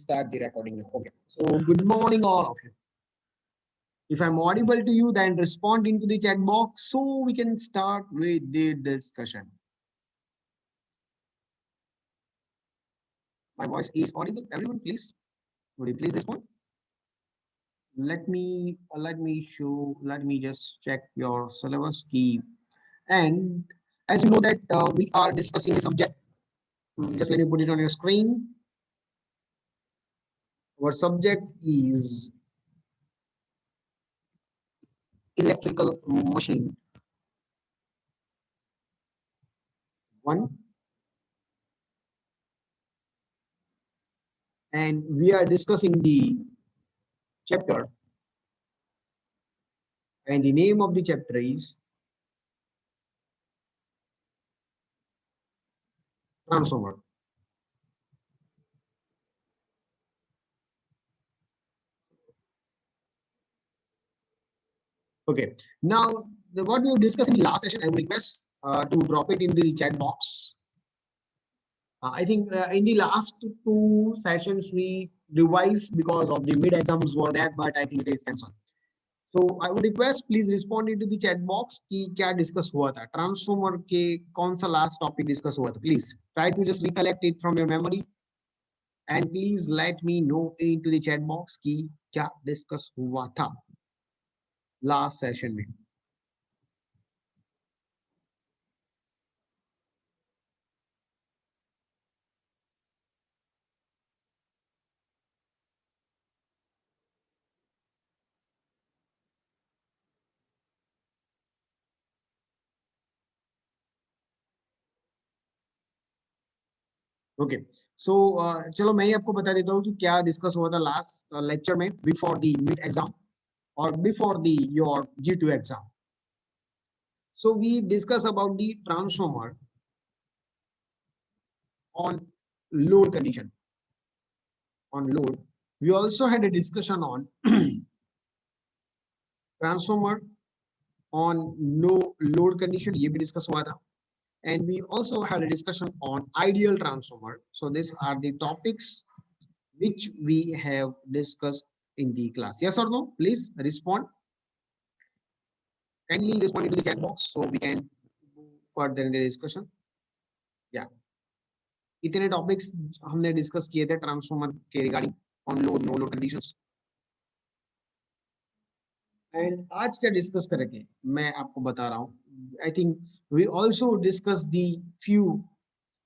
start the recording now. Okay. So good morning, all of you. If I'm audible to you, then respond into the chat box so we can start with the discussion. My voice is audible. Everyone, please, would you please respond? Let me just check your syllabus key. And as you know that we are discussing the subject. Just let me put it on your screen. Our subject is electrical machine 1, and we are discussing the chapter, and the name of the chapter is transformer. Okay, now what we discussed in the last session, I would request to drop it in the chat box. I think in the last 2 sessions we revised because of the mid exams were there, but I think it is cancelled. So I would request please respond into the chat box कि क्या discuss हुआ था, transformer के कौन सा last topic discuss हुआ था. Please try to just recollect it from your memory and please let me know into the chat box कि क्या डिस्कस हुआ था लास्ट सेशन में. ओके सो चलो मैं ही आपको बता देता हूँ कि क्या डिस्कस हुआ था लास्ट लेक्चर में बिफोर द मिड एग्जाम और before the your G2 exam. So we discuss about the transformer on load condition. On load, we also had a discussion on transformer on no load condition. ये भी discuss हुआ था. And we also had a discussion on ideal transformer. So these are the topics which we have discussed in the class. Yes or no? Please respond. Kindly respond into the chat box so we can move further in the discussion. Yeah. इतने topics हमने discuss किए थे transformer के regarding on load no load conditions. And आज क्या discuss करेंगे मैं आपको बता रहा हूँ. I think we also discuss the few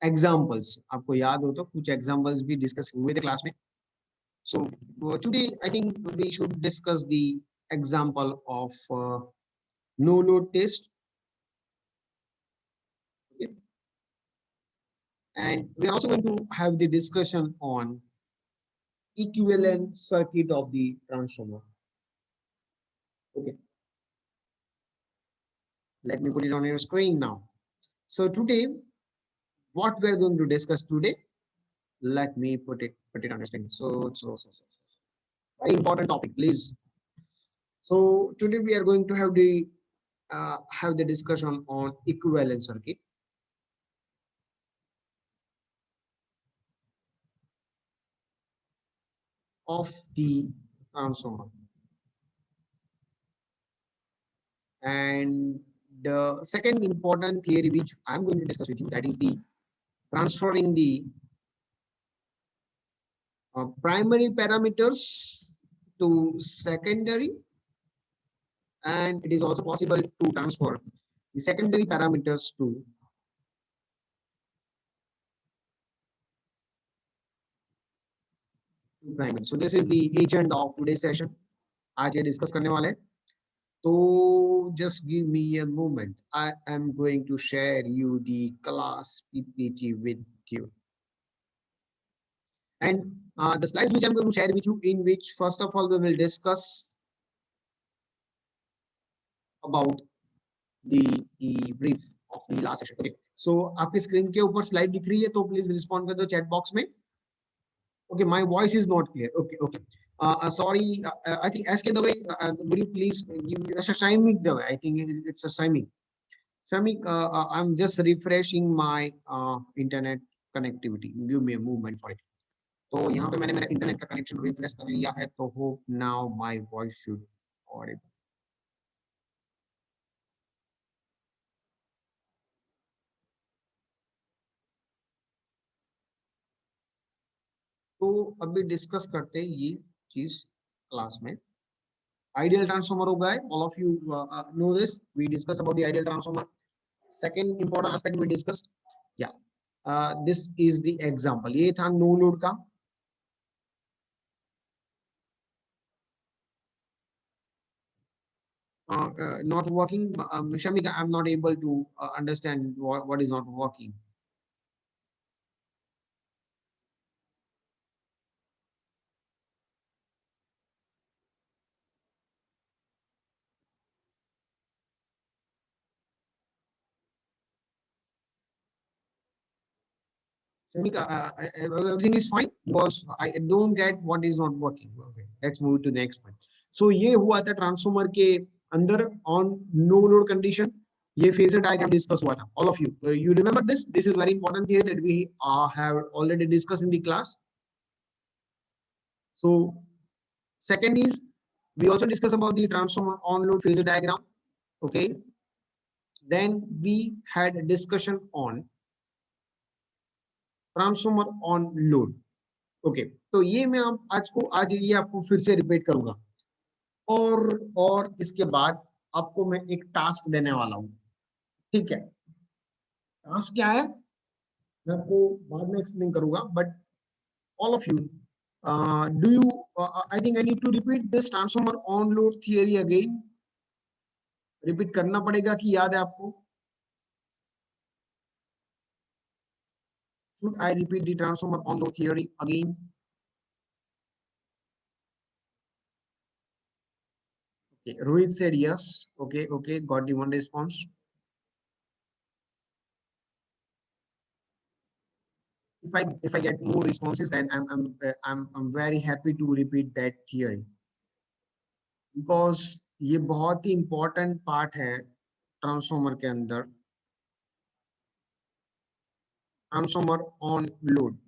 examples. आपको याद हो तो कुछ एग्जांपल्स भी डिस्कस हुए थे क्लास में. So today I think we should discuss the example of no load test. And we are also going to have the discussion on equivalent circuit of the transformer. Okay. Let me put it on your screen now. So today, what we are going to discuss today, let me put it on your screen. So very important topic, please. So today we are going to have the discussion on equivalent circuit. Of the transformer. And the second important theory which I'm going to discuss with you, that is the transferring the primary parameters to secondary, and it is also possible to transfer the secondary parameters to primary. So this is the agenda of today's session. आज ये discuss करने वाले हैं. तो just give me a moment. I am going to share you the class PPT with you. And the slides which I'm going to share with you, in which first of all we will discuss about the brief of the last session. Okay. So आपकी screen के ऊपर slide दिख रही है तो please respond कर दो chat box में. Okay, my voice is not clear. Okay. Sorry, I think SK Dave, would you please give us a Shamik Dave? I think it's a Shamik. Shamik, I'm just refreshing my internet connectivity. Give me a moment for it. तो यहाँ पे मैंने मेरा internet का connection refresh कर लिया है, तो hope now my voice should Audible. तो अभी डिस्कस करते हैं ये चीज क्लास में। आइडियल ट्रांसफॉर्मर हो गया, all of you know this, we discuss about the ideal transformer. Second important aspect we discuss, या दिस इज द एग्जांपल, ये था नो लोड का। Not working, Shamika, I'm not able to understand what is not working. Shamika, everything is fine because I don't get what is not working. Okay, let's move to the next one. So ये हुआ था transformer के अंदर on no load condition, ये phasor diagram discuss हुआ था, all of you you remember this, this is very important here that we have already discussed in the class. So second is, we also discuss about the transformer on load phasor diagram. Okay, then we had a discussion on transformer on load. Okay, तो ये मैं आज ये आपको फिर से repeat करूंगा, और इसके बाद आपको मैं एक टास्क देने वाला हूं। ठीक है, टास्क क्या है मैं आपको बाद में एक्सप्लेन करूंगा, but all of you do you, I think I need to repeat this transformer on load theory again. Repeat करना पड़ेगा कि याद है आपको? Should I repeat the transformer on load theory again? Okay, Rohit said yes. Okay, okay, got the one response. If I get more responses, then I'm very happy to repeat that theory, because ये बहुत ही important part है transformer के अंदर, transformer on load.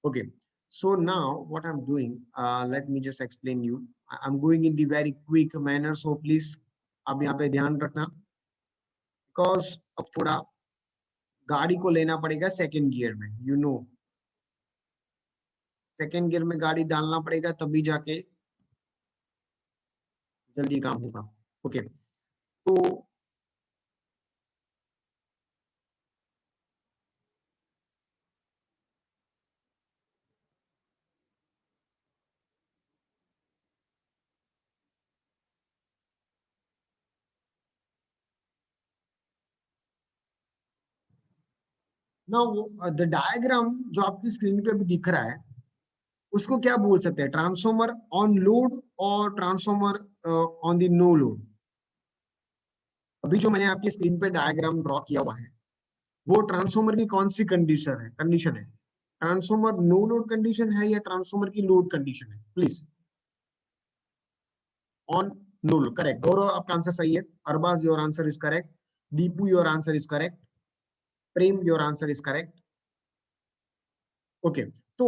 Okay, so now what I'm doing, let me just explain you. I'm going in the very quick manner, so please अब यहाँ पे ध्यान रखना, because अब थोड़ा गाड़ी को लेना पड़ेगा सेकेंड गियर में, you know, सेकेंड गियर में गाड़ी डालना पड़ेगा तभी जाके जल्दी काम होगा। ओके, तो नाउ द डायग्राम जो आपकी स्क्रीन पे भी दिख रहा है, उसको क्या बोल सकते हैं? ट्रांसफॉर्मर ऑन लोड और transformer on the no load. अभी जो मैंने आपकी स्क्रीन पे डायग्राम ड्रॉ किया हुआ है, वो ट्रांसफॉर्मर की कौन सी कंडीशन है? ट्रांसफॉर्मर नो लोड कंडीशन है या ट्रांसफॉर्मर की लोड कंडीशन है? Please, on no load, correct. Gaurav, आपका आंसर सही है। Arbaz, your answer is correct. Deepu, your answer is correct. Prem, your answer is correct. Okay, तो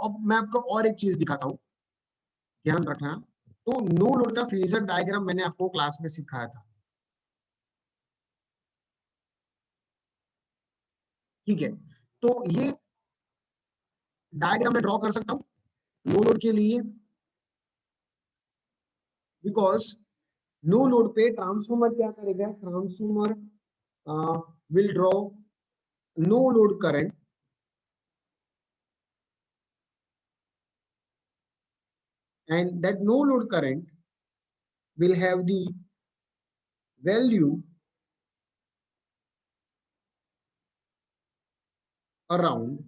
अब मैं आपको और एक चीज दिखाता हूँ, ध्यान रखना। तो नो लोड का फेजर डायग्राम मैंने आपको क्लास में सिखाया था, ठीक है? तो ये डायग्राम मैं ड्रॉ कर सकता हूँ नो लोड के लिए, बिकॉज नो लोड पे ट्रांसफॉर्मर क्या करेगा? Transformer will draw no load current and that no load current will have the value around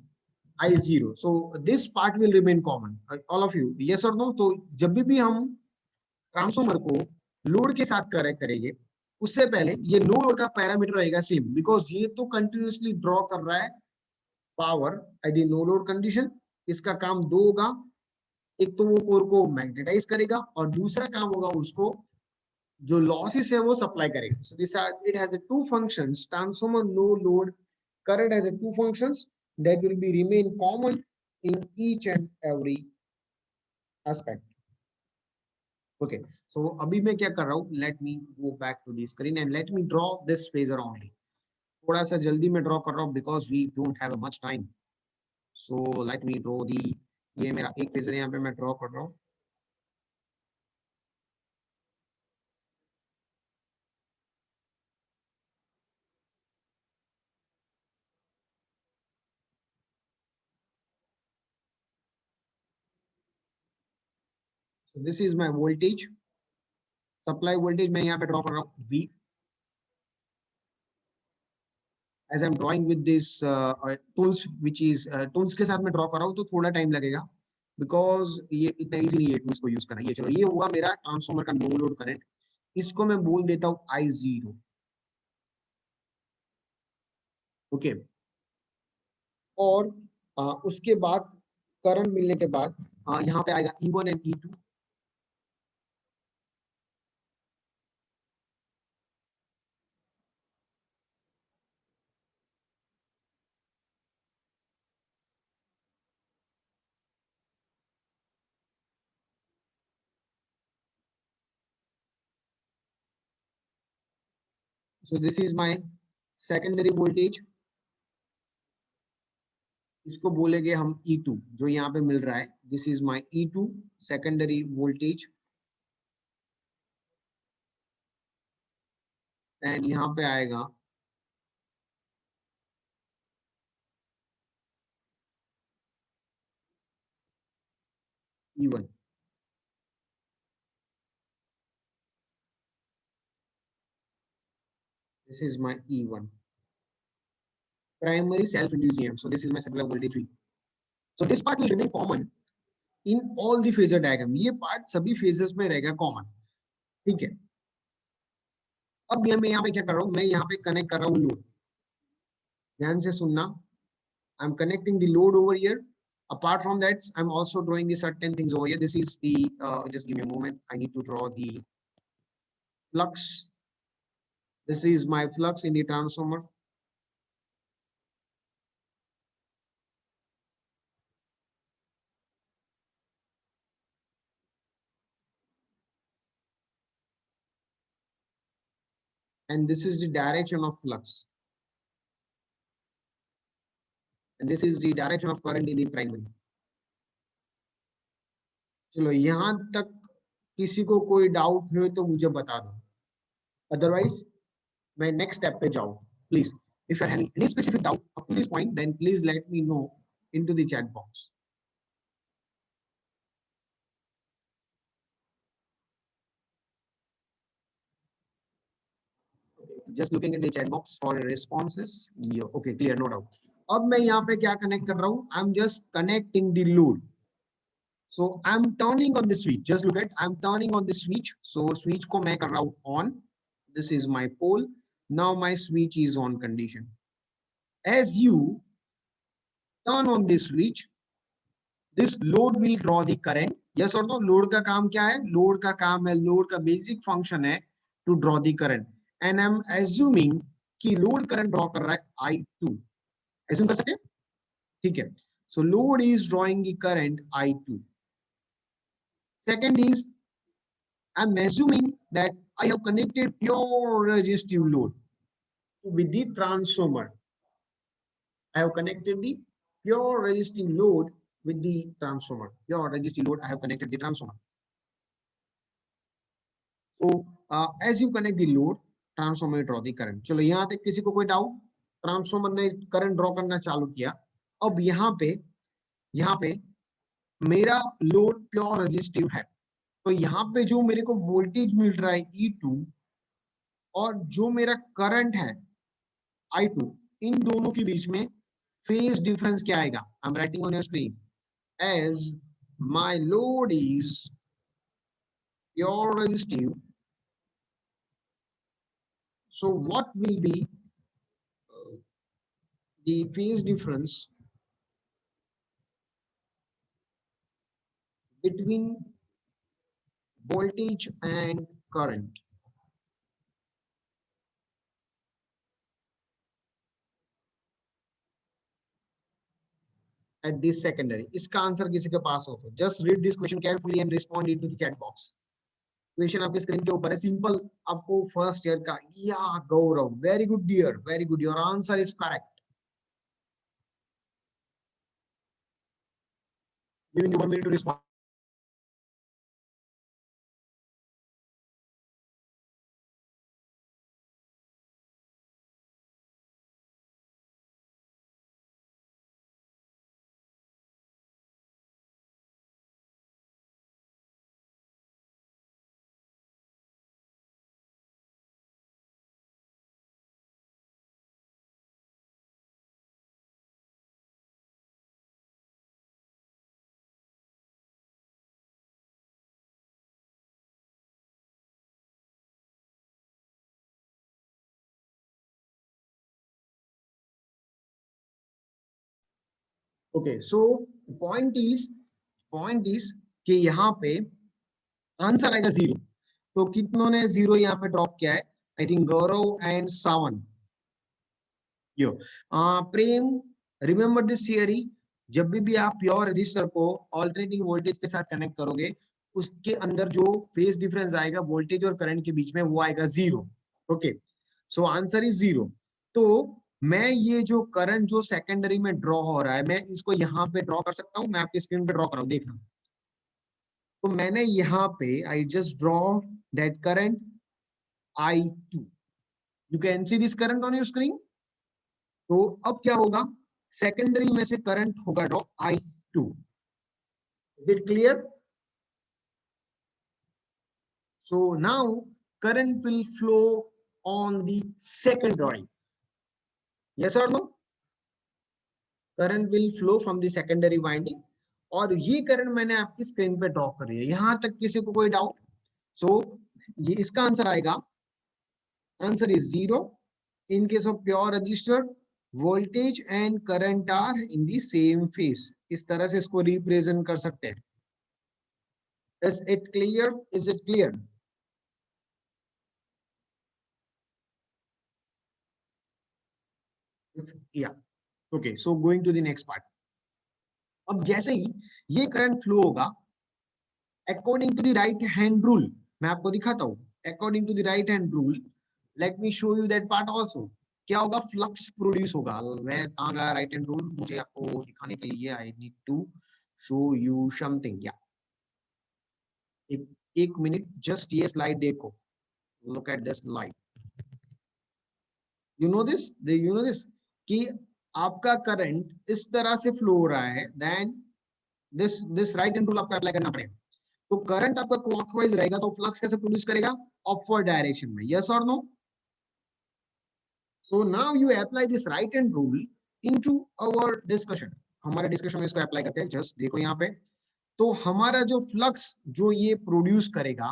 I0. So this part will remain common. All of you, yes or no? तो जब भी हम transformer को load के साथ correct करेंगे, उससे पहले ये नो लोड का पैरामीटर रहेगा सेम, बिकॉज ये तो कंटिन्यूसली ड्रॉ कर रहा है power at the no load condition. इसका काम दो होगा, एक तो वो कोर को मैग्नेटाइज करेगा और दूसरा काम होगा उसको जो लॉसेस है वो सप्लाई करेगा। So this it has two functions, transformer no load current has two functions. that will be remain common in each and every aspect. Okay, so अभी मैं क्या कर रहा हूँ? Let me go back to the screen and let me draw this phasor only. थोड़ा सा जल्दी में draw कर रहा हूँ because we don't have much time. So let me draw the, ये मेरा एक phasor यहाँ पे मैं draw कर रहा हूँ. So this is my voltage. Supply voltage मैं यहाँ पे draw कर रहा हूँ V. As I'm drawing with this tools, which is tools के साथ मैं draw कर रहा हूँ तो थोड़ा time लगेगा because ये इतना easy नहीं है tools को use करना. ये चलो ये हुआ मेरा ट्रांसफॉर्मर का नो लोड करंट. इसको मैं बोल देता हूँ I0. ओके, और उसके बाद करंट मिलने के बाद यहाँ पे आएगा E1 and E2. So this is my secondary voltage. इसको बोलेंगे हम E2 जो यहाँ पे मिल रहा है. This is my E2 secondary voltage. And यहाँ पे आएगा E1. This is my E1. Primary self-induced EMF. So this is my supply voltage V. So this part will remain common in all the phasor diagram. ये part सभी phases में रहेगा common. ठीक है. अब मैं यहाँ पे क्या कर रहा हूँ? मैं यहाँ पे कनेक्ट कर रहा हूँ लोड. ध्यान से सुनना. I'm connecting the load over here. Apart from that, I'm also drawing the certain things over here. This is the, just give me a moment. I need to draw the flux. This is my flux in the transformer. And this is the direction of flux. And this is the direction of current in the primary. चलो यहाँ तक किसी को कोई doubt हो तो मुझे बता दो. Otherwise, मैं next step पे जाऊँ. Please, if you are having any specific doubt up to this point, then please let me know into the chat box. Just looking at the chat box for responses. Yeah, okay, clear, no doubt. अब मैं यहाँ पे क्या connect कर रहा हूँ? I'm just connecting the load. So I'm turning on the switch. Just look at, I'm turning on the switch. So switch को मैं कर रहा हूँ on. This is my pole. Now my switch is on condition. As you turn on this switch, this load will draw the current. Yes or no? Load का काम क्या है? Load का काम है, load का basic function है to draw the current. And I'm assuming कि load current draw कर रहा है I2. Assume कर सके? ठीक है. So load is drawing the current I2. Second is, I'm assuming that I have connected pure resistive load with the transformer. I have connected the pure resistive load with the transformer. Pure resistive load, I have connected the transformer. So as you connect the load, transformer draw the current. चलो यहाँ तक किसी को कोई doubt? Transformer ने current draw करना चालू किया. अब यहाँ पे मेरा लोड प्योर रेजिस्टिव है. तो यहाँ पे जो मेरे को वोल्टेज मिल रहा है E2 और जो मेरा करंट है I2, इन दोनों के बीच में फेज डिफरेंस क्या आएगा? I am writing on your screen. As my load is pure resistive, so what will be the phase difference between voltage and current? at this secondary. इसका आंसर किसी के पास हो तो just read this question carefully and respond into the chat box. Question आपके screen के ऊपर है, simple आपको फर्स्ट ईयर का. या Gaurav, very good dear, very good, your answer is correct. Giving you 1 minute to respond. Okay, so point is कि यहाँ पे आंसर आएगा 0. तो कितनों ने 0 यहाँ पे ड्रॉप किया है? I think Gaurav and Sawan. Yo Prem, remember this theory. जब भी आप प्योर रजिस्टर को ऑल्टरनेटिंग वोल्टेज के साथ कनेक्ट करोगे, उसके अंदर जो फेज डिफरेंस आएगा वोल्टेज और करंट के बीच में, वो आएगा 0. Okay, so answer is 0. तो मैं ये जो करंट जो सेकेंडरी में ड्रॉ हो रहा है, मैं इसको यहाँ पे ड्रॉ कर सकता हूँ. मैं आपकी स्क्रीन पे ड्रॉ कर रहा हूँ, देखना. तो मैंने यहाँ पे I just draw that current I2. You can see this current on your screen. तो अब क्या होगा? सेकेंडरी में से करंट होगा draw I2. Is it clear? So now current will flow on the second drawing. Yes or no? Current will flow from the secondary winding. और ये current मैंने आपकी स्क्रीन पे ड्रॉ करी है. यहां तक किसी को कोई डाउट? सो ये इसका आंसर आएगा. Answer is 0. In case of pure resistor, voltage and current are in the same phase. इस तरह से इसको रिप्रेजेंट कर सकते हैं. Is it clear? Is it clear? Yeah. Okay. So going to the next part. अब जैसे ही ये करंट फ्लो होगा according to the right hand rule, मैं आपको दिखाता हूँ. According to the right hand rule, let me show you that part also. क्या होगा? फ्लक्स प्रोड्यूस होगा. मैं कहाँ गया राइट हैंड रूल? मुझे आपको दिखाने के लिए I need to show you something. या एक मिनट, जस्ट ये स्लाइड देखो. Look at this slide. You know this कि आपका करंट इस तरह से फ्लो हो रहा है, then this right hand rule आपको अप्लाई करना पड़ेगा. तो करंट आपका क्लॉकवाइज रहेगा, तो फ्लक्स कैसे प्रोड्यूस करेगा? अपवर्ड डायरेक्शन में. यस और no? So now you apply this right hand rule into our discussion. हमारे डिस्कशन में इसको अप्लाई करते हैं. जस्ट देखो यहाँ पे. तो हमारा जो फ्लक्स जो ये प्रोड्यूस करेगा,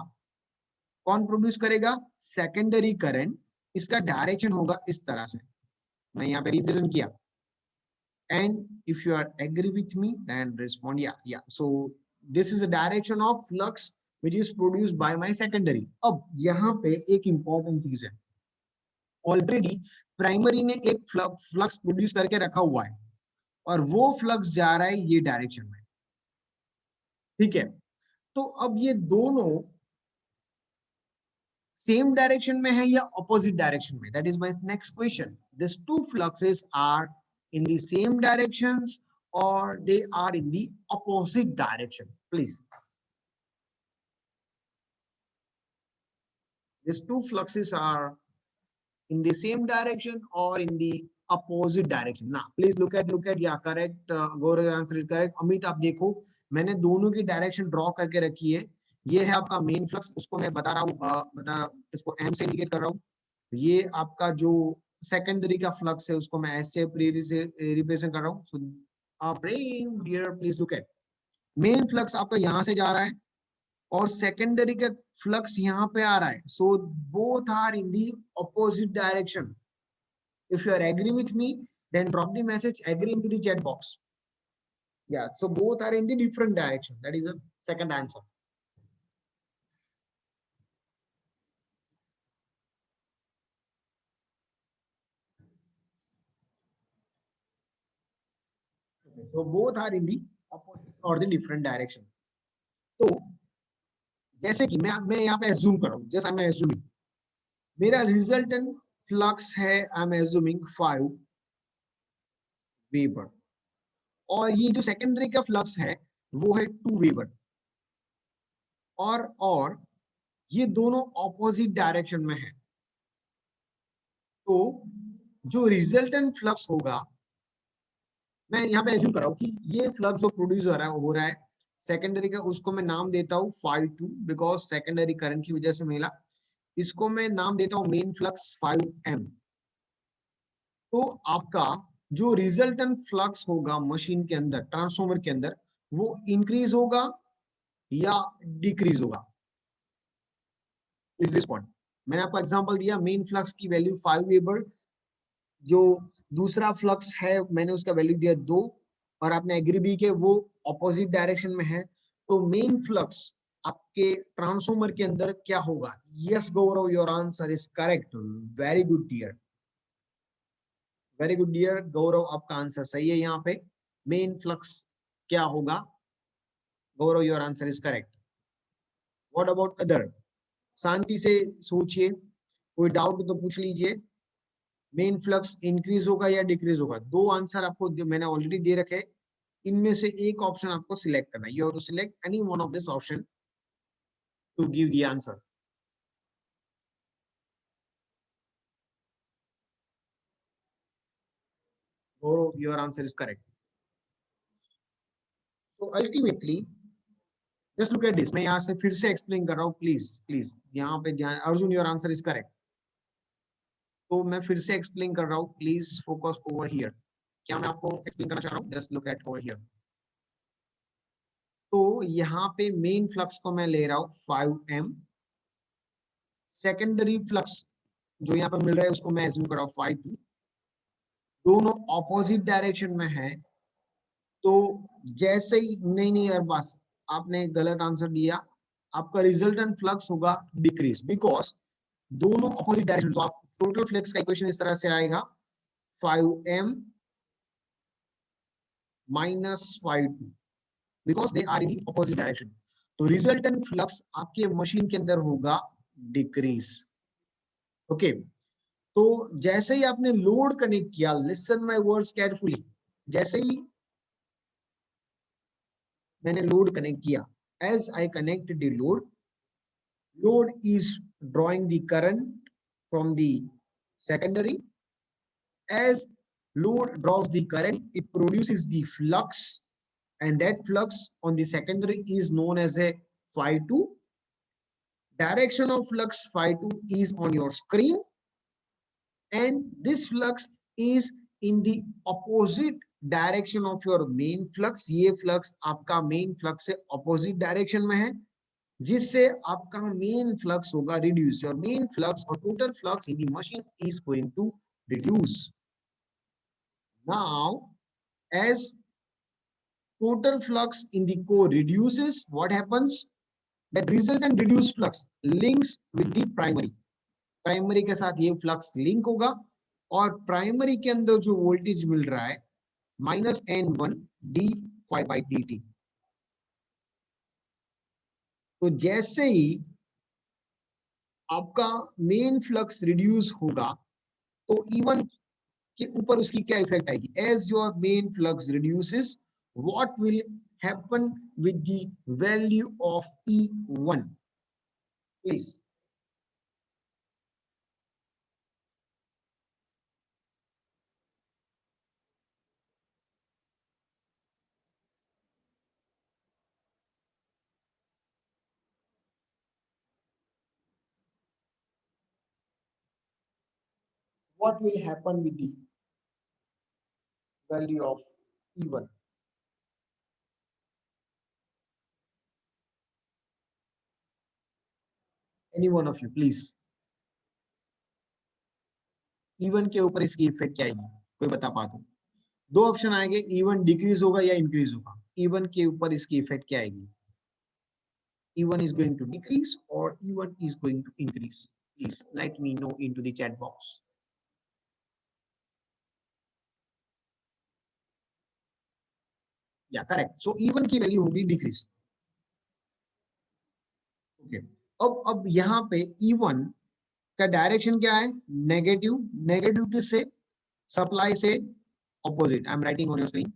कौन प्रोड्यूस करेगा? Secondary current. इसका डायरेक्शन होगा इस तरह से. मैं यहाँ पे रिप्रेजेंट किया. And if you are agree with me, then respond yeah. So this is the direction of flux which is produced by my secondary. अब यहाँ पे एक important चीज है. ऑलरेडी प्राइमरी ने एक फ्लक्स प्रोड्यूस करके रखा हुआ है और वो फ्लक्स जा रहा है ये डायरेक्शन में. ठीक है. तो अब ये दोनों सेम डायरेक्शन में है या ऑपोजिट डायरेक्शन में? That is my next question. This two fluxes are in the same directions or they are in the opposite direction, please. These two fluxes are in the same direction or in the opposite direction. Now please look at yeah, correct. Gaurav answer is correct. Amit आप देखो, मैंने दोनों की direction draw करके रखी है. ये है आपका मेन फ्लक्स, उसको मैं बता रहा हूँ, इसको एम से इंडिकेट कर रहा हूँ. ये आपका जो सेकेंडरी का फ्लक्स है उसको मैं एस से रिप्रेजेंट कर रहा हूँ. So please look at. Main flux आपका यहाँ से जा रहा है और सेकेंडरी का फ्लक्स यहाँ पे आ रहा है. So both are in the opposite direction. If you are agree with me, then drop the message agree into the chat box. Yeah, so both are in the different direction. That is the second answer. So both are in the opposite or the different direction. तो जैसे कि मैं यहाँ पे assume कर रहा हूँ, जैसे मैं एज्यूमिंग मेरा रिजल्टेंट फ्लक्स है, आई एम एज्यूमिंग 5 वेबर, और ये जो सेकेंडरी का फ्लक्स है वो है 2 वेबर, और ये दोनों ऑपोजिट डायरेक्शन में है। तो जो रिजल्टेंट फ्लक्स होगा, मैं यहाँ पे एज्यूम कर रहा हूँ कि ये फ्लक्स जो प्रोड्यूस हो रहा है सेकेंडरी का, उसको मैं नाम देता हूँ phi 2, बिकॉज सेकेंडरी करंट की वजह से मिला। इसको मैं नाम देता हूँ मेन फ्लक्स 5m। तो आपका जो रिजल्टेंट फ्लक्स होगा मशीन के अंदर, ट्रांसफॉर्मर के अंदर, वो इंक्रीज होगा या डिक्रीज होगा, इज दिस पॉइंट। मैंने आपको एग्जांपल दिया, मेन फ्लक्स की वैल्यू 5 वेबर, जो दूसरा फ्लक्स है मैंने उसका वैल्यू दिया 2, और आपने एग्री भी कि वो ऑपोजिट डायरेक्शन में है। तो मेन फ्लक्स आपके ट्रांसफॉर्मर के अंदर क्या होगा? Yes Gaurav, your answer is correct, very good dear, very good dear Gaurav, आपका आंसर सही है। यहाँ पे मेन फ्लक्स क्या होगा? Gaurav, your answer is correct. What about other? शांति से सोचिए, कोई डाउट तो पूछ लीजिए। मेन फ्लक्स इंक्रीज होगा या डिक्रीज होगा? दो आंसर आपको मैंने ऑलरेडी दे रखे, इनमें से एक ऑप्शन आपको सिलेक्ट करना है। You have to select any one of this option to give the answer. और योर आंसर इज करेक्ट। तो ultimately just look at this, मैं यहाँ से फिर से एक्सप्लेन कर रहा हूँ, प्लीज प्लीज यहाँ पे ध्यान। Arjun, your answer is correct. तो मैं फिर से एक्सप्लेन कर रहा हूँ, प्लीज फोकस ओवर हियर। क्या मैं आपको एक्सप्लेन करना चाह रहा हूँ? Just look eight over here. तो यहाँ पे मेन फ्लक्स को मैं ले रहा हूँ 5m, सेकेंडरी फ्लक्स जो यहाँ पे मिल रहा है उसको मैं एज्यूम कर रहा हूँ 5 2, दोनों ऑपोजिट डायरेक्शन में है। तो जैसे ही, नहीं नहीं यार, बस आपने गलत आंसर दिया। आपका रिजल्टेंट फ्लक्स होगा डिक्रीज, बिकॉज दोनों ऑपोजिट डायरेक्शन। तो आप टोटल फ्लक्स का इक्वेशन इस तरह से आएगा 5m minus 5 2, because they are in the opposite direction. तो रिजल्टेंट फ्लक्स आपके मशीन के अंदर होगा डिक्रीज। ओके, तो जैसे ही आपने लोड कनेक्ट किया, लिसन माय वर्ड्स केयरफुली, जैसे ही मैंने लोड कनेक्ट किया, as I connect the load, load is drawing the current from the secondary. As load draws the current, it produces the flux, and that flux on the secondary is known as a phi 2. Direction of flux phi 2 is on your screen, and this flux is in the opposite direction of your main flux. ये flux आपका main flux से opposite direction में है, जिससे आपका main flux होगा reduce. Your main flux और total flux in the machine is going to reduce. Now as total flux in the core reduces, what happens? That resultant reduced flux links with the primary. Primary के साथ ये flux link होगा, और primary के अंदर जो voltage मिल रहा है -N1 d∅dt। तो जैसे ही आपका मेन फ्लक्स रिड्यूस होगा, तो E1 के ऊपर उसकी क्या इफेक्ट आएगी? As your main flux reduces, what will happen with the value of E1? Please. What will happen with the value of E1? Any one of you, please. E1 के ऊपर इसकी इफेक्ट क्या आएगी? कोई बता पा तो? दो ऑप्शन आएंगे, E1 डिक्रीज होगा या इंक्रीज होगा। E1 के ऊपर इसकी इफेक्ट क्या आएगी? E1 is going to decrease or E1 is going to increase? Please let me know into the chat box. या करेक्ट, सो E1 की वैल्यू होगी डिक्रीज। ओके, अब यहाँ पे E1 का डायरेक्शन क्या है, नेगेटिव। नेगेटिव किससे, सप्लाई से opposite, I am writing on your screen.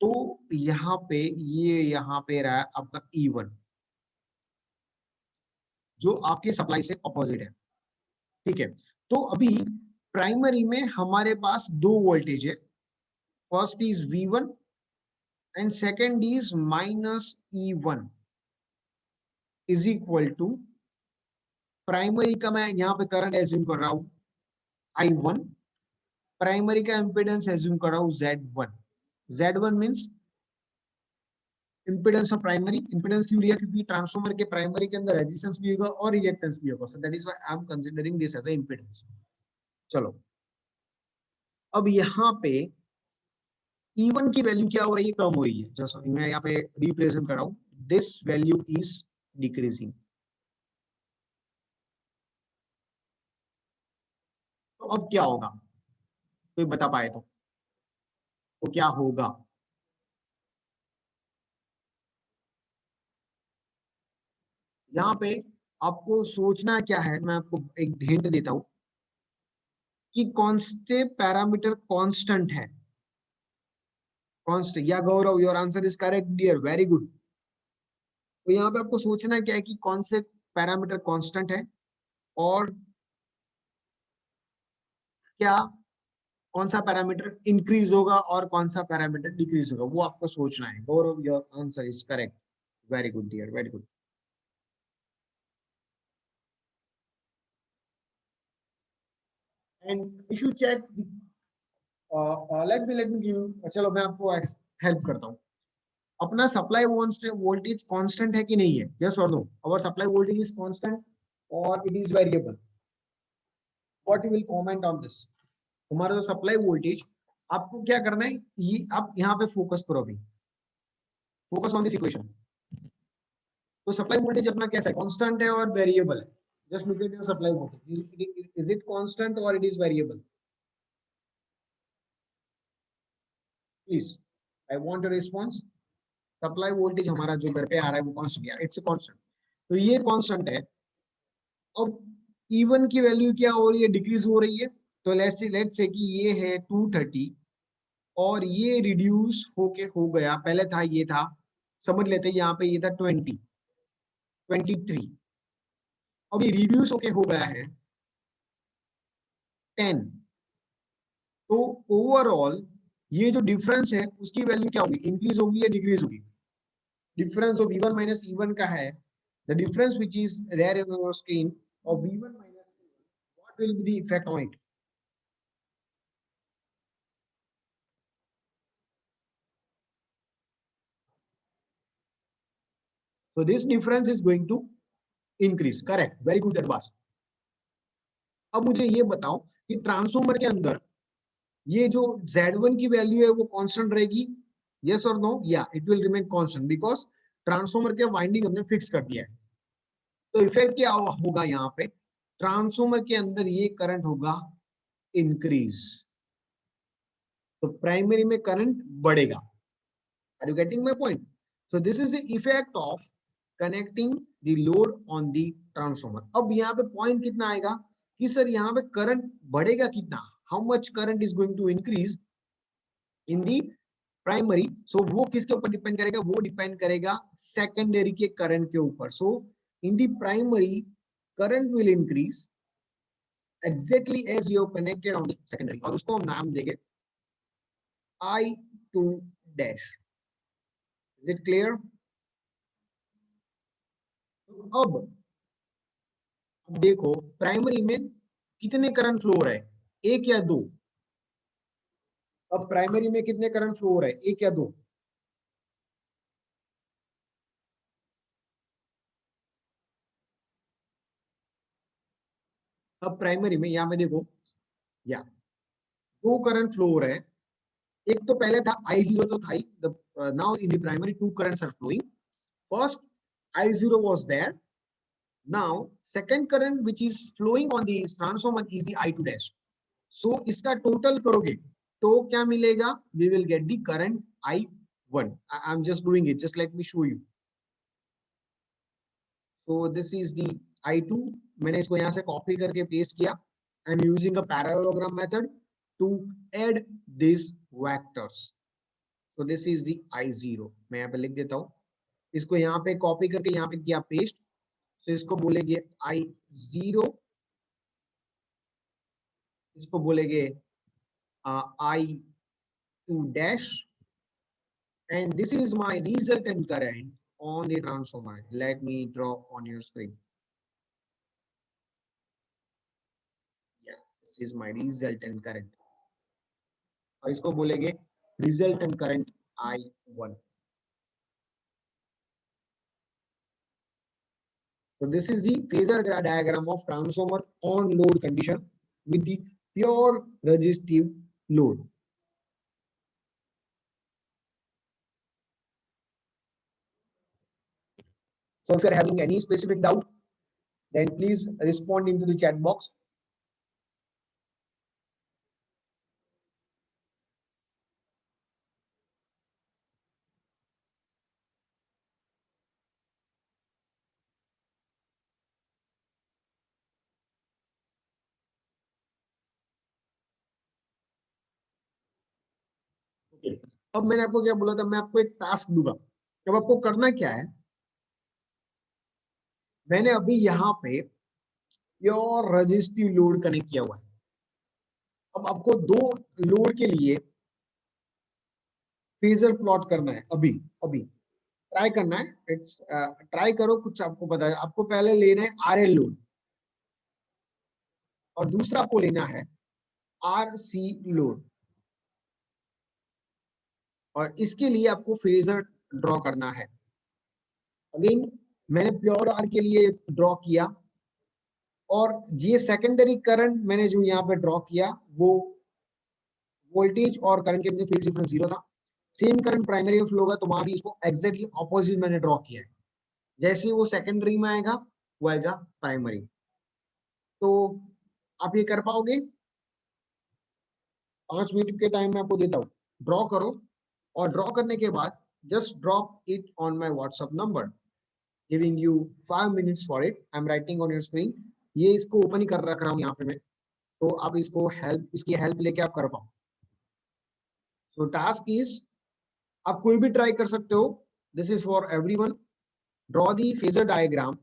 तो यहाँ पे ये यहाँ पे रहा है आपका E1 जो आपके सप्लाई से ऑपोजिट है, ठीक है। तो अभी प्राइमरी में हमारे पास दो वोल्टेज है, first is V1 and second is -E1 is equal to, primary का मैं यहाँ पे करंट एज्यूम कर रहा हूं I1, प्राइमरी का इंपेडेंस एज्यूम कर रहा हूं Z1। Z1 means impedance of primary. Impedance क्यों लिया, क्योंकि ट्रांसफार्मर के प्राइमरी के अंदर रेजिस्टेंस भी होगा और रिएक्टेंस भी होगा, so that is why I am considering this as a impedance. चलो, अब यहाँ पे E1 की वैल्यू क्या हो रही है, कम हो रही है, जैसा मैं यहाँ पे रिप्रेजेंट कर रहा हूँ, दिस वैल्यू इज डिक्रीजिंग। तो अब क्या होगा, कोई बता पाए तो क्या होगा। यहाँ पे आपको सोचना क्या है, मैं आपको एक हिंट देता हूं कि कौन से पैरामीटर कांस्टेंट है। कांस्टेंट, या Gaurav, your answer is correct dear, very good. तो यहाँ पे आपको सोचना क्या है कि कौन से पैरामीटर कांस्टेंट है और क्या, कौन सा पैरामीटर इंक्रीज होगा और कौन सा पैरामीटर डिक्रीज होगा, वो आपको सोचना है। Gaurav, your answer is correct, very good dear, very good. And if you check, let me give, चलो मैं आपको हेल्प करता हूँ। अपना सप्लाई वोल्टेज कांस्टेंट है कि नहीं है, यस और no. Our supply voltage is constant or it is variable, what you will comment on this. हमारा जो सप्लाई वोल्टेज, आपको क्या करना है, ये आप यहाँ पे फोकस करो अभी, फोकस ऑन दिस इक्वेशन। तो सप्लाई वोल्टेज अपना कैसा है, कांस्टेंट है और वेरिएबल है। Just look at your supply voltage, is it constant or it is variable, please I want a response. Supply voltage हमारा जो घर पे आ रहा है वो कांस्टेंट है, इट्स कांस्टेंट, तो ये कांस्टेंट है। अब E1 की वैल्यू क्या हो रही है, डिक्रीज हो रही है। तो लेट्स से कि ये है 230 और ये रिड्यूस होके हो गया, पहले था ये था, समझ लेते हैं यहाँ पे ये था 23, अभी रिड्यूस होके हो गया है 10। तो ओवरऑल ये जो डिफरेंस है उसकी वैल्यू क्या होगी, इंक्रीज होगी या डिक्रीज होगी। Difference of V1 minus E1 का है, the difference which is there in your screen of V1 minus E1, what will be the effect on it. So this difference is going to increase, correct, very good Arbaaz. अब मुझे ये बताओ कि transformer के अंदर ये जो Z1 की वैल्यू है वो कांस्टेंट रहेगी, यस और नो, या it will remain constant because transformer के वाइंडिंग हमने फिक्स कर दिया है। तो इफेक्ट क्या होगा यहाँ पे, ट्रांसफार्मर के अंदर ये करंट होगा इंक्रीज, तो प्राइमरी में करंट बढ़ेगा। Are you getting my point. So this is the effect of connecting the load on the transformer. अब यहाँ पे पॉइंट कितना आएगा कि सर यहाँ पे करंट बढ़ेगा कितना, how much current is going to increase in the primary. So वो किसके ऊपर डिपेंड करेगा, वो डिपेंड करेगा सेकेंडरी के करंट के ऊपर। So in the primary current will increase exactly as you connected on the secondary, और उसको हम नाम देंगे I2 dash. Is it clear. अब देखो प्राइमरी में कितने करंट फ्लो हो रहा है, एक या दो। अब प्राइमरी में कितने करंट फ्लो हो रहा है, एक या दो। अब प्राइमरी में यहाँ पे देखो, या दो करंट फ्लो हो रहा है। एक तो पहले था I0 तो था ही, now in the primary two currents are flowing. First I0 was there, now second current which is flowing on the transformer is the I2 dash। so इसका टोटल करोगे तो क्या मिलेगा, we will get the current I1 1. I'm just doing it. Just let me show you. So this is the I2. मैंने इसको यहाँ से copy करके पेस्ट किया. I'm using a parallelogram method to add these vectors. So this is the I0. मैं यहाँ पे लिख देता हूँ. इसको यहाँ पे कॉपी करके यहाँ पे किया पेस्ट. तो इसको बोलेंगे I0. इसको बोलेंगे I2 dash. And this is my resultant current on the transformer. Let me draw on your screen. Yeah, this is my resultant current. और इसको बोलेंगे resultant current I1. So this is the phasor diagram of transformer on load condition with the pure resistive load. So if you are having any specific doubt, then please respond into the chat box. Okay. अब मैंने आपको क्या बोला था, मैं आपको एक task दूंगा. अब आपको करना क्या है, मैंने अभी यहाँ पे प्योर रजिस्टिव लोड कनेक्ट किया हुआ है. अब आपको दो लोड के लिए फेजर प्लॉट करना है. अभी अभी ट्राई करना है. इट्स ट्राई करो. कुछ आपको पता है, आपको पहले लेना है आरएल लोड और दूसरा आपको लेना है आरसी लोड. और इसके लिए आपको फेजर ड्रॉ करना है. अगेन मैंने प्योर आर के लिए ड्रॉ किया और ये सेकेंडरी करंट मैंने जो यहाँ पे ड्रॉ किया वो वोल्टेज और करंट के बीच फेज डिफरेंस 0 था. सेम करंट प्राइमरी में फ्लो होगा तो वहां भी इसको एग्जैक्टली ऑपोजिट मैंने ड्रॉ किया है. जैसे वो सेकेंडरी में आएगा वो आएगा प्राइमरी. तो आप ये कर पाओगे? 5 मिनट के टाइम में आपको देता हूँ. ड्रॉ करो और ड्रॉ करने के बाद just drop it on my WhatsApp number. Giving you 5 minutes for it. I am writing on your screen. ये इसको ओपन ही कर रख रहा हूँ यहाँ पे मैं, तो आप इसको हेल्प, इसकी हेल्प लेके आप कर पाओ. सो टास्क इज, आप कोई भी ट्राई कर सकते हो. This is for everyone. Draw the phasor diagram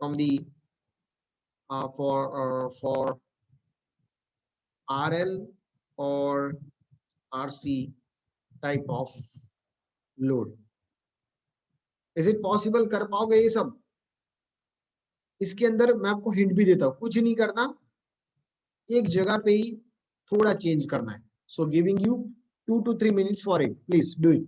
from the for RL or RC type of load. Is it possible? कर पाओगे ये सब? इसके अंदर मैं आपको हिंट भी देता हूँ. कुछ नहीं करना, एक जगह पे ही थोड़ा चेंज करना है. So giving you 2 to 3 minutes for it. Please do it.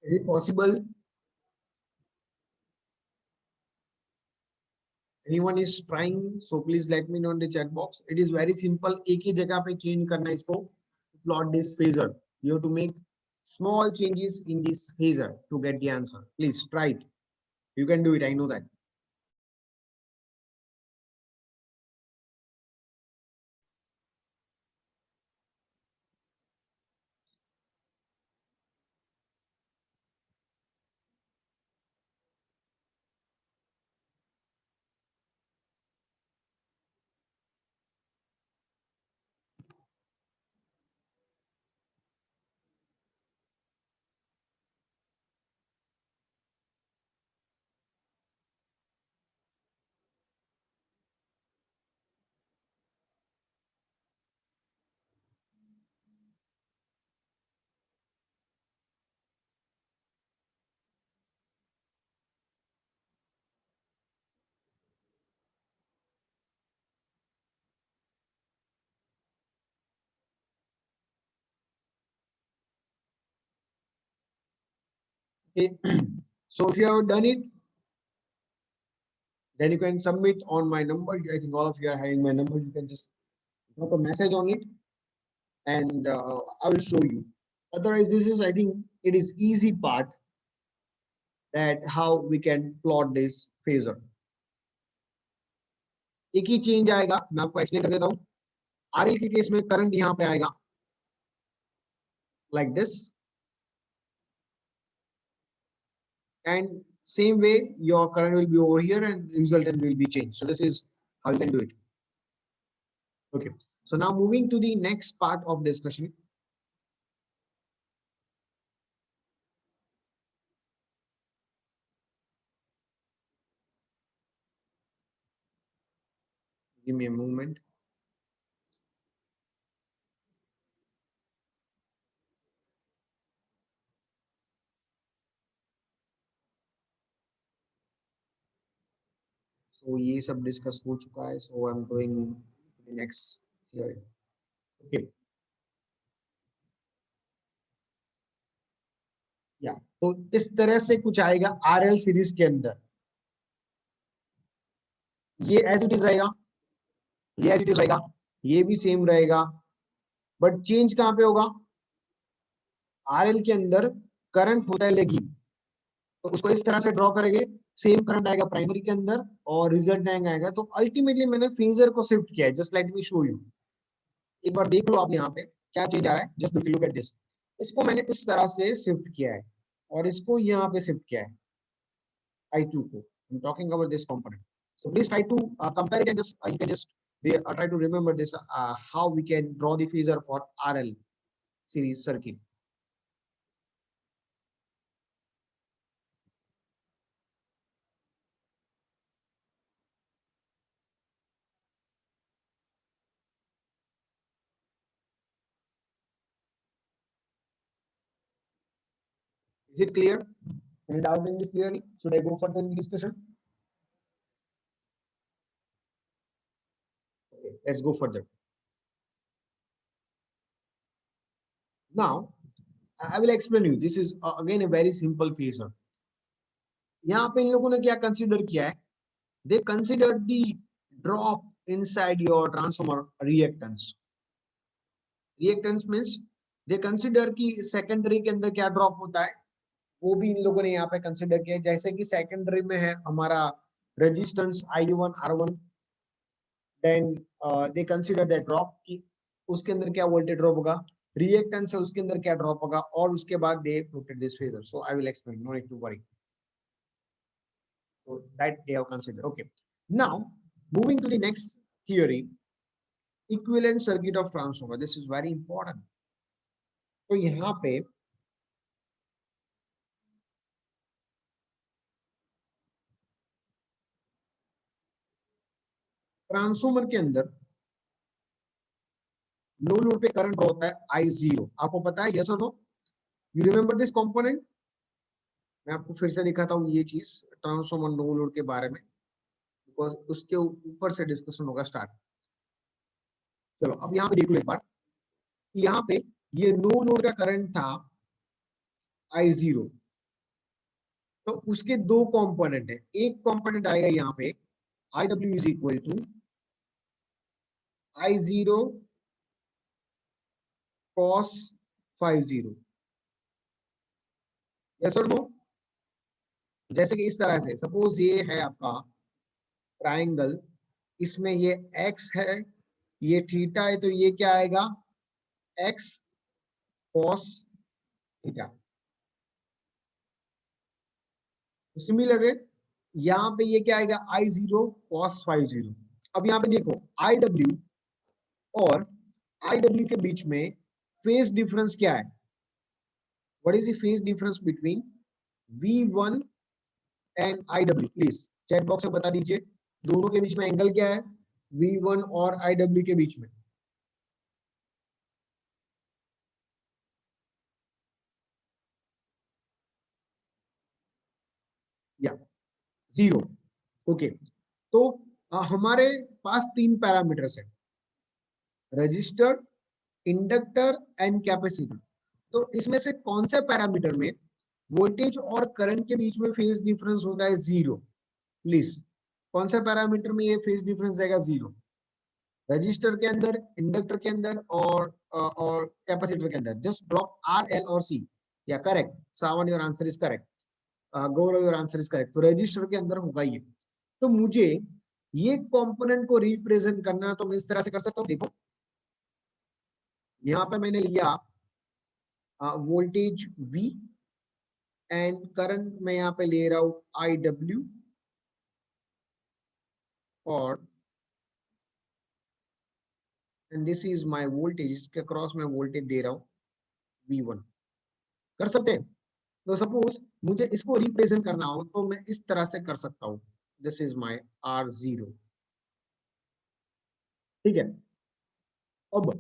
Is it possible? Anyone is trying, so please let me know in the chat box. It is very simple. एक ही जगह पे change करना है इसको. Plot this phasor. You have to make small changes in this phasor to get the answer. Please try it. You can do it. I know that. Okay. So if you have done it, then you can submit on my number. I think all of you are having my number. You can just drop a message on it, and I will show you. Otherwise, this is, I think, it is easy part that how we can plot this phasor. एक ही change आएगा, मैं आपको explain कर देता हूँ. RL के case में current यहाँ पे आएगा like this, and same way your current will be over here and resultant will be changed. So this is how you can do it. Okay. So now moving to the next part of discussion. Give me a moment. So ये सब discuss हो चुका है. So I'm going to the next here. Okay. Yeah. तो इस तरह से कुछ आएगा आरएल सीरीज के अंदर. ये एज इट इज रहेगा, ये एज इट इज रहेगा, ये भी सेम रहेगा, बट चेंज कहां पे होगा? आरएल के अंदर करंट होता है लेगिंग, तो उसको इस तरह से ड्रॉ करेंगे. सेम करंट आएगा प्राइमरी के अंदर और रिजल्टेंट आएगा. तो अल्टीमेटली मैंने फेजर को शिफ्ट किया है. Just let me show you. एक बार देख लो आप यहाँ पे क्या चेंज आ रहा है. Just look at this. इसको मैंने इस तरह से शिफ्ट किया है और इसको यहाँ पे शिफ्ट किया है I2 को. I'm talking about this component. So please try to compare it and just you can just try to remember this how we can draw the phasor for RL series circuit. Is it clear? Any doubt in this clearly? Should I go further in the discussion? Okay, let's go further. Now, I will explain you. This is again a very simple phasor. यहाँ पे इन लोगों ने क्या consider किया है? They considered the drop inside your transformer reactance. Reactance means they consider कि secondary के अंदर क्या drop होता है, वो भी इन लोगों ने यहाँ पे कंसिडर किया. जैसे कि सेकेंडरी में है हमारा resistance I1 R1, then they consider that drop कि उसके अंदर क्या वोल्टेज ड्रॉप होगा, रिएक्टेंस है उसके अंदर क्या ड्रॉप होगा, और उसके बाद they plotted this phasor. So I will explain, no need to worry. So that they have considered. Okay. Now moving to the next theory, equivalent circuit of transformer. This is very important. तो यहाँ पे transformer के अंदर no load पे current होता है I0. आपको पता है, यस और no? You remember this component? मैं आपको फिर से दिखाता हूँ ये चीज ट्रांसफॉर्मर नो लोड के बारे में, बिकॉज उसके ऊपर से डिस्कशन होगा स्टार्ट. चलो अब यहाँ पे देख लो एक बार. यहाँ पे ये नो लोड का करंट था I0. तो उसके दो कंपोनेंट है. एक कंपोनेंट आएगा यहाँ पे IW is equal to I0 cos 50. Yes और नो? जैसे कि इस तरह से सपोज ये है आपका ट्राइंगल, इसमें ये x है, ये थीटा है, तो ये क्या आएगा? x cos theta. सिमिलर है यहाँ पे ये क्या आएगा? I0 cos 50. अब यहाँ पे देखो IW और IW के बीच में फेज डिफरेंस क्या है? What is the phase difference between V1 and IW? Please chat box में बता दीजिए, दोनों के बीच में एंगल क्या है V1 और IW के बीच में? या 0. ओके. तो हमारे पास तीन पैरामीटर्स है, रजिस्टर, इंडक्टर एंड कैपेसिटर. तो इसमें से कौन से पैरामीटर में वोल्टेज और करंट के बीच में फेज डिफरेंस होता है 0। प्लीज, कौन सा पैरामीटर में ये फेज डिफरेंस जाएगा? 0। रजिस्टर के अंदर, इंडक्टर के अंदर और कैपेसिटर के अंदर। जस्ट ड्रॉप आर, एल और सी। या correct Shravan, your answer is correct. Gaurav, your answer is correct. तो रजिस्टर के अंदर होगा ये। तो मुझे ये कंपोनेंट को रिप्रेजेंट करना है, तो मैं इस तरह से कर सकता हूँ। देखो यहाँ पे मैंने लिया वोल्टेज V एंड करंट मैं यहाँ पे ले रहा हूँ IW, और and this is my voltage. इसके क्रॉस में वोल्टेज दे रहा हूँ V1। कर सकते हैं? तो सपोज मुझे इसको रिप्रेजेंट करना हो तो मैं इस तरह से कर सकता हूँ। This is my R0। ठीक है। अब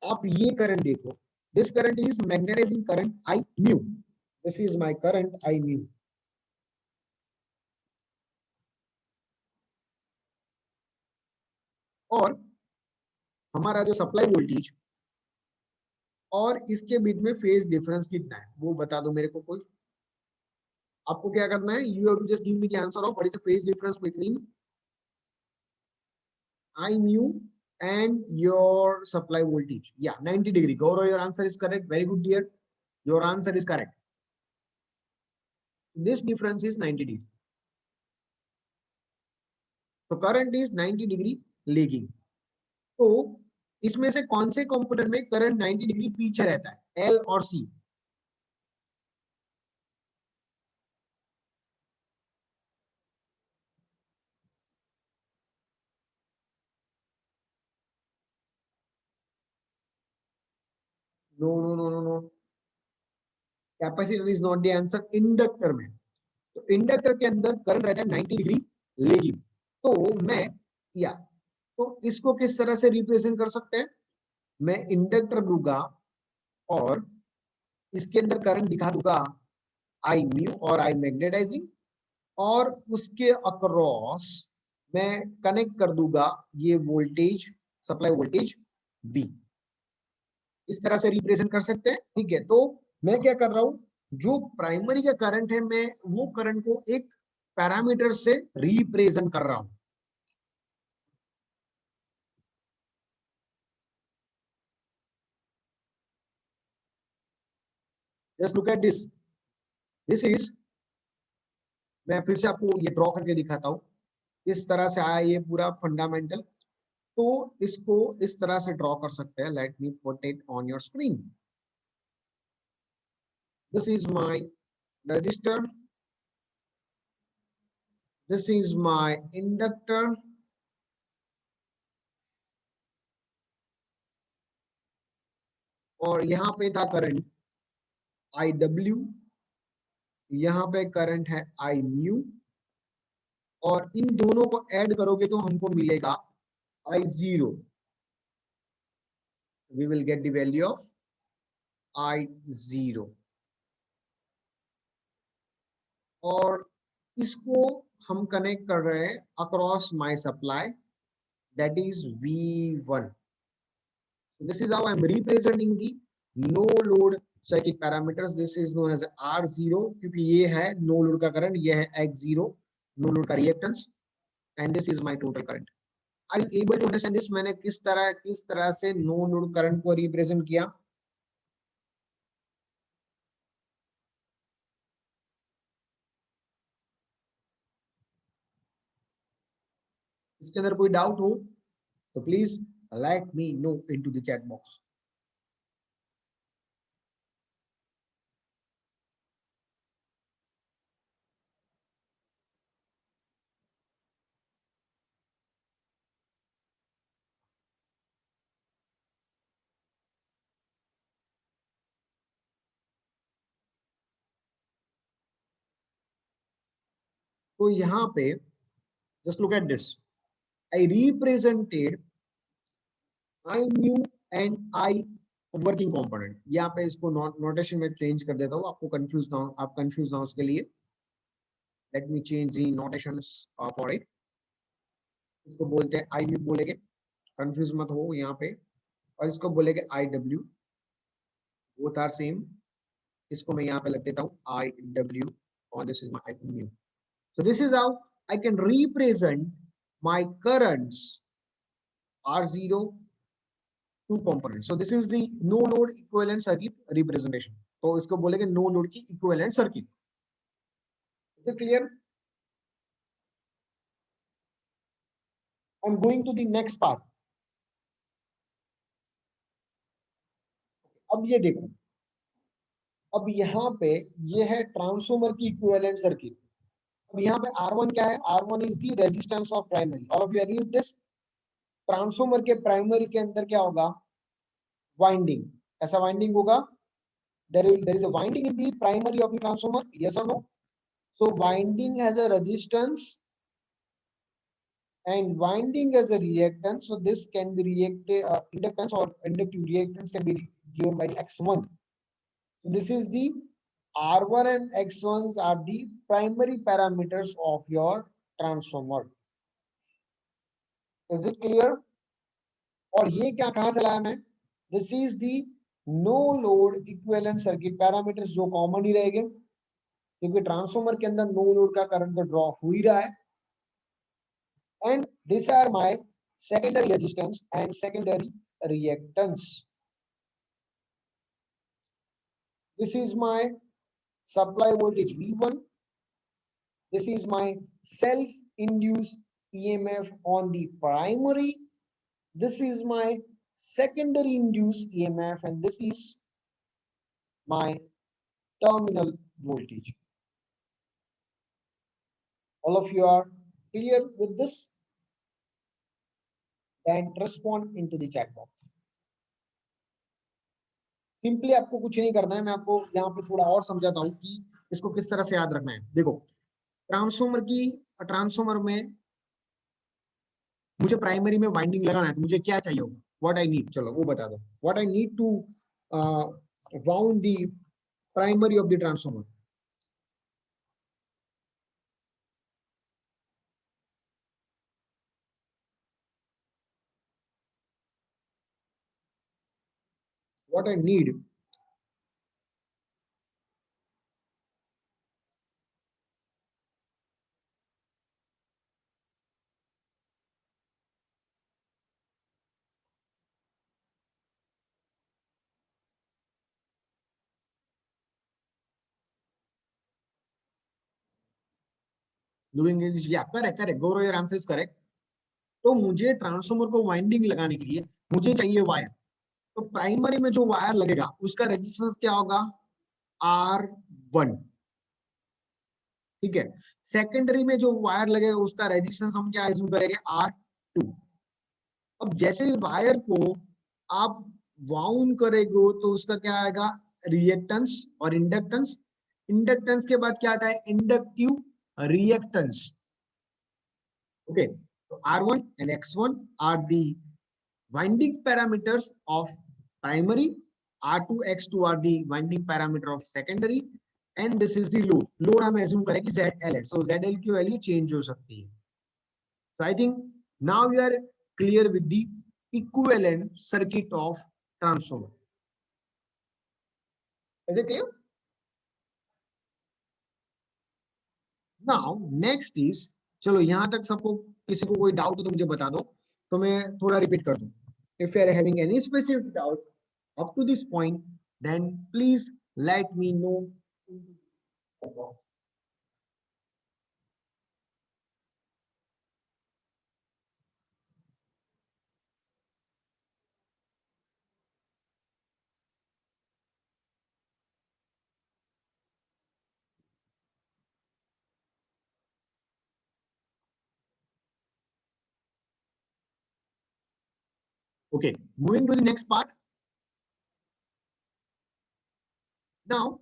आप ये करंट देखो, this current is magnetising current I mu. This is my current I mu. और हमारा जो सप्लाई वोल्टेज और इसके बीच में फेज डिफरेंस कितना है वो बता दो मेरे को कोई। आपको क्या करना है? You have to just give me the answer of what is the phase difference between I mu and your supply voltage. Yeah, 90 degree. Gaurav, your answer is correct. Very good, dear. Your answer is correct. This difference is 90 degree. So current is 90 degree lagging. तो इसमें से कौन से component में current 90 degree पीछे रहता है? L और C? No no no no no, capacitor is not the answer. Inductor में, तो इंडक्टर के अंदर करंट रहता है 90 डिग्री लेगिंग। तो मैं, या तो इसको किस तरह से रिप्रेजेंट कर सकते हैं? मैं इंडक्टर लूंगा और इसके अंदर करंट दिखा दूंगा आई म्यू और आई मैग्नेटाइजिंग, और उसके अक्रॉस मैं कनेक्ट कर दूंगा ये वोल्टेज, सप्लाई वोल्टेज V। इस तरह से रिप्रेजेंट कर सकते हैं। ठीक है। तो मैं क्या कर रहा हूं, जो प्राइमरी का करंट है मैं वो करंट को एक पैरामीटर से रिप्रेजेंट कर रहा हूं। Just look at this. This is, मैं फिर से आपको ये ड्रॉ करके दिखाता हूं। इस तरह से आया ये पूरा फंडामेंटल। तो इसको इस तरह से ड्रॉ कर सकते हैं। Let me put it on your screen. This is my register, this is my inductor, और यहाँ पे था करंट IW, यहाँ पे करंट है I म्यू, और इन दोनों को ऐड करोगे तो हमको मिलेगा I0। we will get the value of I0। और इसको हम कनेक्ट कर रहे हैं across my supply, that is V1। This is how I am representing the no load circuit parameters. This is known as R0, क्योंकि ये है no load का करंट, ये है X0 नो लोड का reactance, and this is my total current. Are you able to understand this? मैंने किस तरह से नो लोड करंट को रिप्रेजेंट किया? इसके अंदर कोई डाउट हो तो please let me know into the chat box. तो यहाँ पे just look at this, I represented I mu and I working component. यहाँ पे इसको नोटेशन में चेंज कर देता हूँ, आपको कंफ्यूज ना हो, आप कंफ्यूज ना हो उसके लिए। Let me change the notations for it. इसको बोलते हैं आई न्यू बोलेंगे, कंफ्यूज मत हो यहाँ पे। और इसको बोलेंगे I W, both are same. इसको मैं यहाँ पे लग देता हूँ IW और this is my mu. So this is how I can represent my currents R0 two components. So this is the no load equivalent circuit representation. तो इसको बोलेंगे no load की equivalent circuit. Is it clear? I'm going to the next part. अब ये देखो, अब यहाँ पे ये है ट्रांसफॉर्मर की इक्विवेलेंट सर्किट। अब यहाँ पे R1 क्या है? R1 is the resistance of primary. और अब रीड दिस, ट्रांसफॉर्मर के प्राइमरी के अंदर क्या होगा? वाइंडिंग। ऐसा वाइंडिंग होगा, there is a winding in the primary of the transformer, yes or no? So winding has a resistance and winding as a reactance. So this can be reactive inductance or inductive reactance can be given by X1. So this is the R1 and X1s are the primary parameters of your transformer. Is it clear? और ये क्या कहां से लाया मैं? This is the no load equivalent circuit parameters जो common ही रहेंगे क्योंकि ट्रांसफॉर्मर के अंदर नो लोड का करंट तो ड्रॉ हो ही रहा है। And these are my secondary resistance and secondary reactance. This is my supply voltage V1. This is my self-induced EMF on the primary. This is my secondary induced EMF and this is my terminal voltage. All of you are clear with this? Then respond into the chat box. Simply आपको कुछ नहीं करना है, मैं आपको यहाँ पे थोड़ा और समझाता हूँ कि इसको किस तरह से याद रखना है। देखो, ट्रांसफॉर्मर में मुझे प्राइमरी में वाइंडिंग लगाना है तो मुझे क्या चाहिए होगा? व्हाट आई नीड, चलो वो बता दो। What I need to wound the primary of the transformer. What I need, doing is yeah correct, Gaurav, your answer is correct. तो मुझे ट्रांसफॉर्मर को वाइंडिंग लगाने के लिए मुझे चाहिए वायर। तो प्राइमरी में जो वायर लगेगा उसका रेजिस्टेंस क्या होगा? R1, ठीक है। सेकेंडरी में जो वायर लगेगा उसका रेजिस्टेंस हम क्या एज्यूम करेंगे? R2। अब जैसे वायर को आप वाउंड करेंगे तो उसका क्या आएगा? रिएक्टेंस और इंडक्टेंस। इंडक्टेंस के बाद क्या आता है? Inductive reactance. Okay, so R1 and X1 are the winding parameters of primary. R2, X2 are the winding parameter of secondary. And this is the load. Load हम assume करें कि ZL है. So ZL की value change हो सकती है. So I think now you are clear with the equivalent circuit of transformer. Is it clear? Now next is, चलो यहाँ तक सबको किसी को कोई डाउट हो तो मुझे बता दो, तो मैं थोड़ा रिपीट कर दूं। If you are having any specific doubt up to this point, then please let me know. Okay, moving to the next part. Now,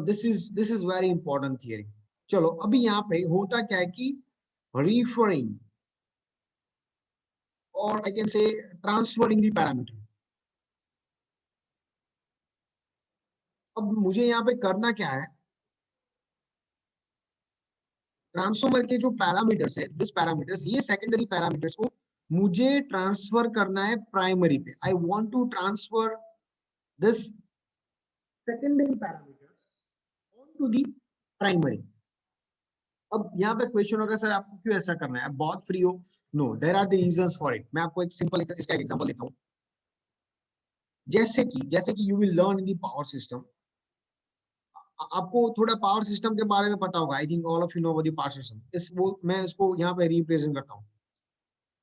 this is very important theory. चलो अभी यहाँ पे होता क्या है कि referring or I can say transferring the parameter. अब मुझे यहाँ पे करना क्या है? ट्रांसफॉर्मर के जो पैरामीटर्स है, दिस पैरामीटर्स, ये सेकेंडरी पैरामीटर्स को मुझे ट्रांसफर करना है प्राइमरी पे। I want to transfer this secondary parameters to the primary. अब यहाँ पे क्वेश्चन होगा सर आपको क्यों ऐसा करना है, आप बहुत फ्री हो। No, there are the reasons for it. मैं आपको एक सिंपल इसका एग्जांपल देता हूँ। जैसे कि you will learn in the power system. आपको थोड़ा पावर सिस्टम के बारे में पता होगा। I think all of you know about the power system. इस वो मैं इसको यहाँ पे रिप्रेजेंट करता हूँ।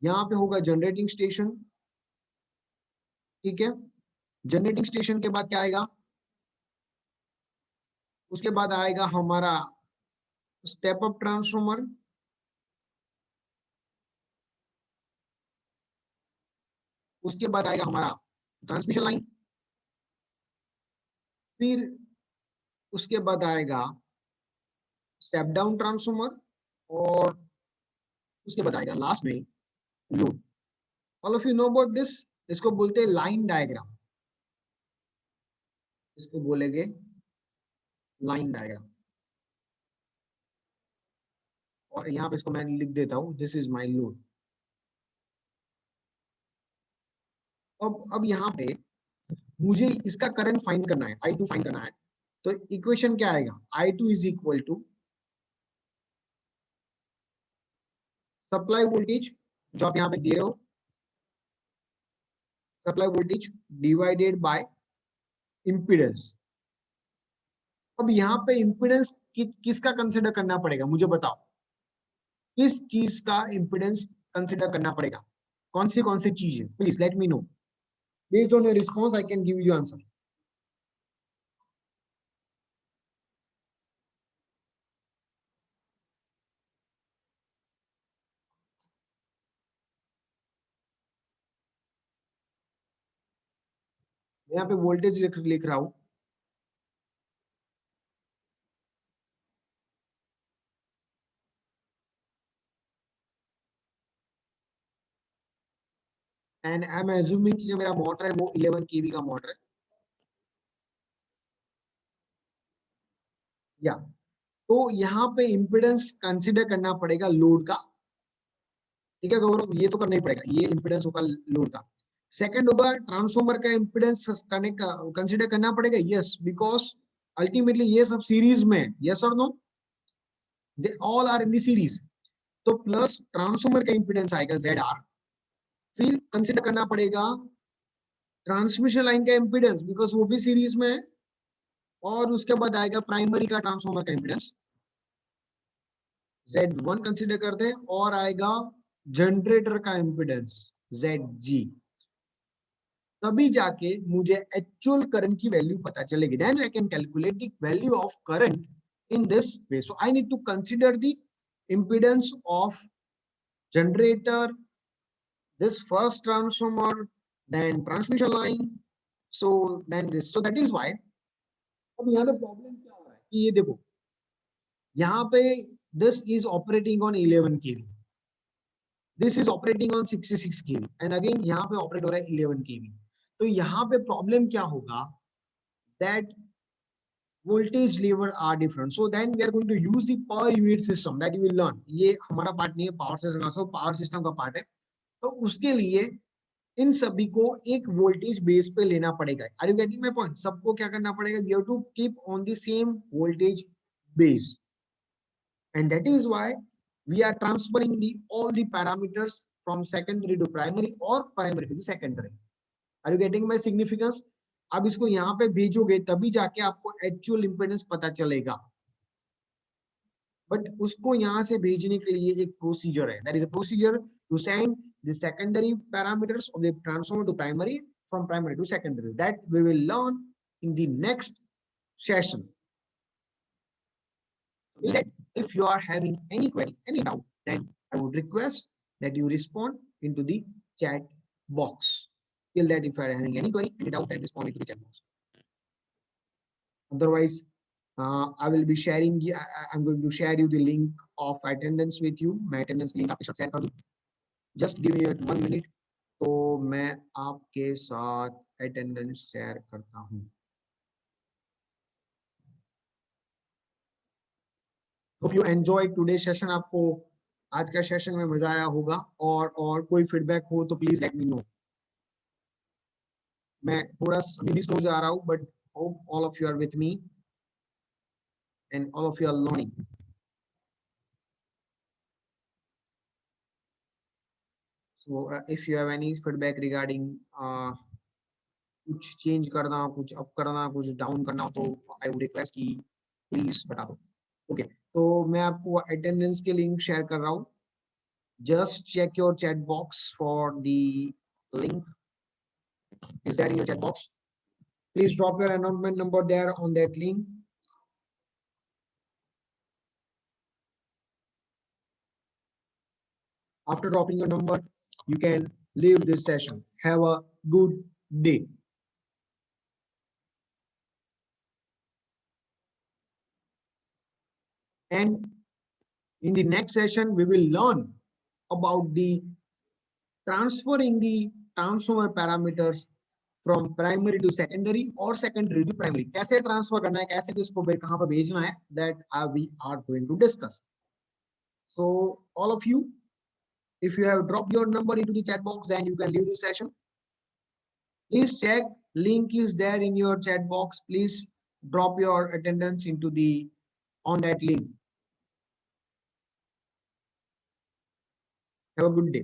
यहाँ पे होगा जनरेटिंग स्टेशन, ठीक है। जनरेटिंग स्टेशन के बाद क्या आएगा, उसके बाद आएगा हमारा स्टेप अप ट्रांसफॉर्मर, उसके बाद आएगा हमारा ट्रांसमिशन लाइन, फिर उसके बाद आएगा स्टेप डाउन ट्रांसफॉर्मर, और उसके बाद आएगा लास्ट में load. All of you know about this. इसको बोलते हैं लाइन डायग्राम, इसको बोलेंगे लाइन डायग्राम। और यहाँ पे इसको मैं लिख देता हूँ, दिस इज माई लोड। अब यहाँ पे मुझे इसका करंट फाइंड करना है, I2 फाइंड करना है। तो इक्वेशन क्या आएगा, I2 is equal to supply voltage जो आप यहाँ पे दे रहे हो, supply voltage divided by impedance. अब यहाँ पे इम्पीडेंस किसका कंसिडर करना पड़ेगा, मुझे बताओ। किस चीज का इम्पीडेंस कंसिडर करना पड़ेगा, कौन सी चीजें, please let me no. Based on your response I can give you answer. यहाँ पे वोल्टेज लिख रहा हूँ। एंड आई एम एज्यूमिंग कि जो मेरा मोटर है वो 11 केवी का मोटर है। या तो यहाँ पे इम्पिडेंस कंसिडर करना पड़ेगा लोड का, ठीक है गौरव, ये तो करना ही पड़ेगा, ये इम्पिडेंस होगा लोड का। सेकंड होगा ट्रांसफॉर्मर का इम्पिडेंस कंसिडर करना पड़ेगा, यस, बिकॉज अल्टीमेटली ये सब सीरीज में, यस और no, they all are in the series. तो प्लस ट्रांसफॉर्मर का इम्पिडेंस आएगा ZR। फिर कंसिडर करना पड़ेगा ट्रांसमिशन लाइन का इम्पिडेंस, बिकॉज वो भी सीरीज में है। और उसके बाद आएगा प्राइमरी का ट्रांसफॉर्मर का इम्पिडेंस, Z1 कंसिडर करते हैं, और आएगा जनरेटर का इम्पिडेंस ZG। तभी जाके मुझे एक्चुअल करंट की वैल्यू पता चलेगी। Then I can calculate the value of current in this way. So I need to consider the impedance of generator, this first transformer, then transmission line, so then this, so that is why। अब यहाँ पे problem क्या हो रहा है कि ये देखो, यहाँ पे this is operating on 11 kV, this is operating on 66 kV, and again यहाँ पे ऑपरेट हो रहा है 11 kV। तो यहाँ पे प्रॉब्लम क्या होगा, that voltage lever are different, so then we are going to use the per unit system that you will learn। ये हमारा पार्ट नहीं है, पावर सिस्टम का, पावर सिस्टम का पार्ट है। तो उसके लिए इन सभी को एक वोल्टेज बेस पे लेना पड़ेगा। Are you getting my point, सबको क्या करना पड़ेगा, we have to keep on the same voltage base, and that is why we are transferring the all the parameters from secondary to primary और primary to secondary. Are you getting my significance. अब इसको यहाँ पे भेजोगे तभी जाके आपको actual impedance पता चलेगा, बट उसको यहाँ से भेजने के लिए एक प्रोसीजर है, that is a procedure to send the secondary parameters of the transformer to primary, from primary to secondary, that we will learn in the next session. If you are having any query, any doubt, then I would request that you respond into the chat box. Till that, if you are having any query, any doubt, then respond into the chat box. Otherwise, I will be sharing, I'm going to share you the link of attendance with you. My attendance link आपके साथ share कर दूँ. Just give me 1 minute. तो मैं आपके साथ attendance share करता हूं। Hope you enjoy today session. आपको आज का सेशन में मजा आया होगा, और कोई फीडबैक हो तो प्लीज लेट मी नो। मैं थोड़ा स्लो जा रहा हूं, but hope all of you are with me and all of you are learning. So if you have any feedback regarding कुछ चेंज करना, कुछ अप करना, कुछ डाउन करना हो, तो आई वुड रिक्वेस्ट कि प्लीज बता दो. ओके, तो मैं आपको अटेंडेंस के लिंक शेयर कर रहा हूँ. Just check your chat box for the link. Is there in your chat box? Please drop your announcement number there on that link. After dropping your number, you can leave this session. Have a good day. And in the next session, we will learn about the transferring the transformer parameters from primary to secondary or secondary to primary. कैसे transfer करना है, कैसे इसको कहाँ पर भेजना है, that we are going to discuss. So all of you, if you have dropped your number into the chat box, then you can leave this session. Please check, link is there in your chat box. Please drop your attendance into the on that link. Have a good day.